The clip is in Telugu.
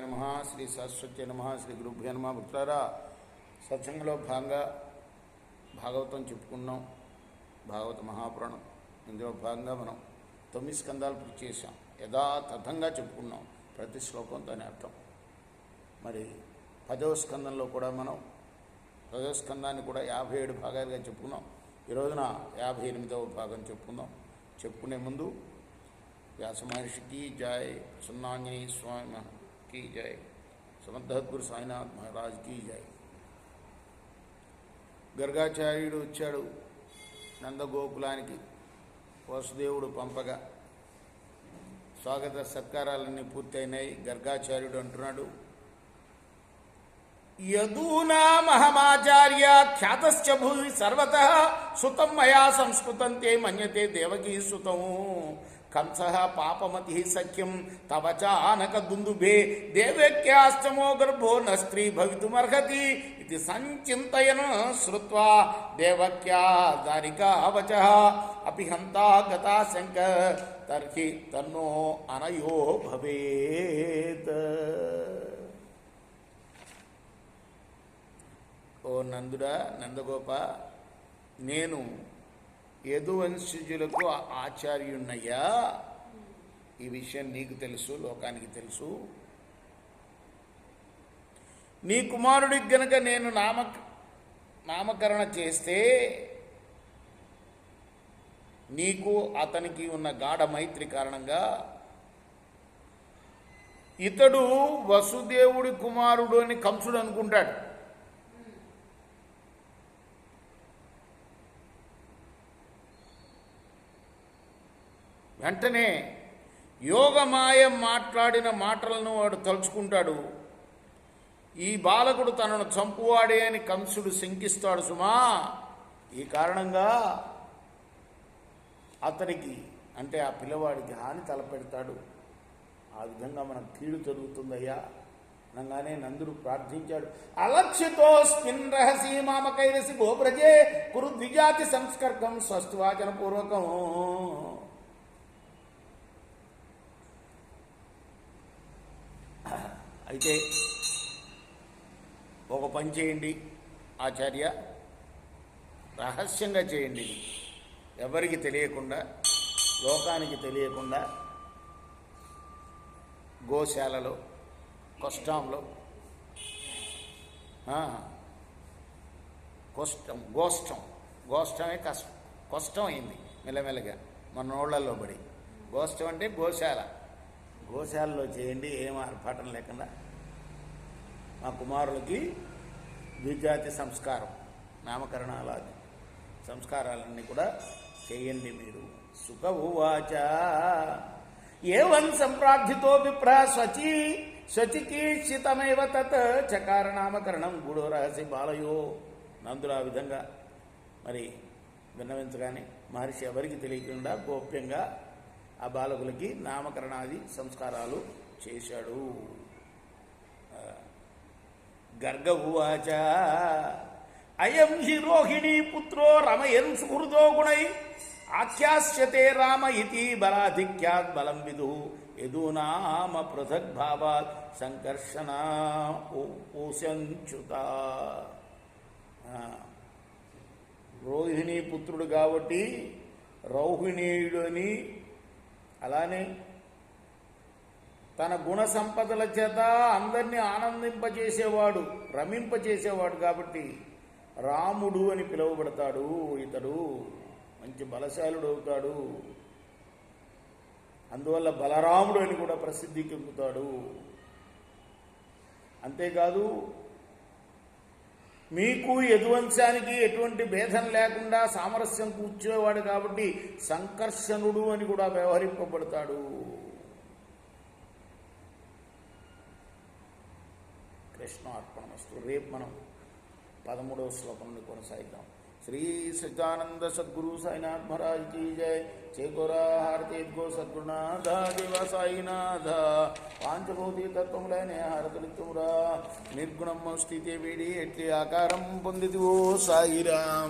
శ్రీమాత్రాయ నమః, శ్రీ సరస్వతి నమః, శ్రీ గురుభ్యో నమః. భక్తులారా, సత్సంగంలో భాగంగా భాగవతం చెప్పుకున్నాం, భాగవత మహాపురాణం. ఇందులో భాగంగా మనం 9 స్కందాలు పూర్తి చేశాం. యథాతథంగా చెప్పుకున్నాం ప్రతి శ్లోకం దాని అర్థం. మరి 10వ స్కందంలో కూడా మనం 10వ స్కందాన్ని కూడా 57 భాగాలుగా చెప్పుకున్నాం. ఈ రోజున 58వ భాగం చెప్పుకుందాం. చెప్పుకునే ముందు వ్యాస మహర్షికి జై, సున్నాంజనేయ స్వామికి జై, సమర్థగురు సాయినాథ్ మహారాజ్కి జై. గర్గాచార్యుడు వచ్చాడు నందగోకులానికి. వసుదేవుడు పంపగా స్వాగత సత్కారాలన్నీ పూర్తయినాయి. గర్గాచార్యుడు అంటున్నాడు, యదూనామహమాచార్య ఖ్యాతశ్చ భూమి సర్వతః సుతం మయా సంస్కృతం తే మన్యతే దేవకీ సుతం కంసః పాపమతి సఖ్యం తవ చానక దుందుభే దేవక్యాశ్చమో గర్భో న స్త్రీ భవితుమర్హతి ఇది సంచింతయన్ శ్రుత్వా దేవక్యా దారికా వచః అపి హంతా గతా శంక తర్హి తన్నో అనయో భవేత్. ఓ నందుడా, నందగోప, నేను యదువంశజులకు ఆచార్యున్నయ్యా. ఈ విషయం నీకు తెలుసు, లోకానికి తెలుసు. నీ కుమారుడికి గనక నేను నామకరణ చేస్తే నీకు అతనికి ఉన్న గాఢ మైత్రి కారణంగా ఇతడు వసుదేవుడి కుమారుడు అని కంసుడు అనుకుంటాడు. వెంటనే యోగమాయ మాట్లాడిన మాటలను వాడు తలుచుకుంటాడు. ఈ బాలకుడు తనను చంపువాడే అని కంసుడు శంకిస్తాడు సుమా. ఈ కారణంగా అతనికి, అంటే ఆ పిల్లవాడికి హాని తలపెడతాడు. ఆ విధంగా మనకు కీడు జరుగుతుందయ్యా అనగానే నందుడు ప్రార్థించాడు. అలక్షితోస్మిన్ రహసి మామకైరసి గోబ్రజే కురు ద్విజాతి సంస్కర్గం స్వస్తివాచన పూర్వకం. అయితే ఒక పని చేయండి ఆచార్య, రహస్యంగా చేయండి, ఎవరికి తెలియకుండా, లోకానికి తెలియకుండా గోశాలలో, కష్టంలో, గోష్టమే కష్టం అయింది మెల్లమెల్లగా మన నోళ్లలో పడి. గోష్టం అంటే గోశాలలో చేయండి, ఏం ఆర్భాటం లేకుండా. మా కుమారులకి ద్విజాతి సంస్కారం, నామకరణాలాది సంస్కారాలన్నీ కూడా చేయండి మీరు. సుఖ ఉవాచ ఏవం సంప్రార్థితో విప్ర స్వచికీర్షితమేవ తత్ చకార నామకరణం గూఢో రహస్య బాలయో. నందులు ఆ విధంగా మరి విన్నవించగానే మహర్షి ఎవరికి తెలియకుండా గోప్యంగా ఆ బాలకులకి నామకరణాది సంస్కారాలు చేశాడు. గర్గ ఉవాచ అయం హి రోహిణీ పుత్రో రమయన్ సుహృదో గుణై ఆఖ్యాస్యతే రామ ఇతి బలాధిక్యాత్ బలం విదు యదూనామ పృథగ్భావాత్ సంకర్షణ ఓశంచుత. రోహిణీ పుత్రుడు కాబట్టి రౌహిణీయుడు అని, అలానే తన గుణ సంపదల చేత అందరినీ ఆనందింపజేసేవాడు, రమింపజేసేవాడు కాబట్టి రాముడు అని పిలువబడతాడు. ఇతడు మంచి బలశాలుడు అవుతాడు. అందువల్ల బలరాముడు అని కూడా ప్రసిద్ధి చెందుతాడు. అంతేకాదు, మీకు యదువంశానికి ఎటువంటి భేదం లేకుండా సామరస్యం కూర్చోవాడు కాబట్టి సంకర్షణుడు అని కూడా వ్యవహరింపబడతాడు. కృష్ణార్పణమస్తు. రేపు మనం 13వ శ్లోకం నుండి కొనసాగిద్దాం. శ్రీ సచిదానంద సద్గురు సాయినాథ్ మహారాజ్ की जय. చేకోరా హారతి గో సద్గురునాథ దేవ సాయినాథ. పాంచభౌతిక తత్వములైన హారతులిత్తుమురా. నిర్గుణం స్థితి వీడి ఎట్టి ఆకారం పొందిదివో సాయిరాం.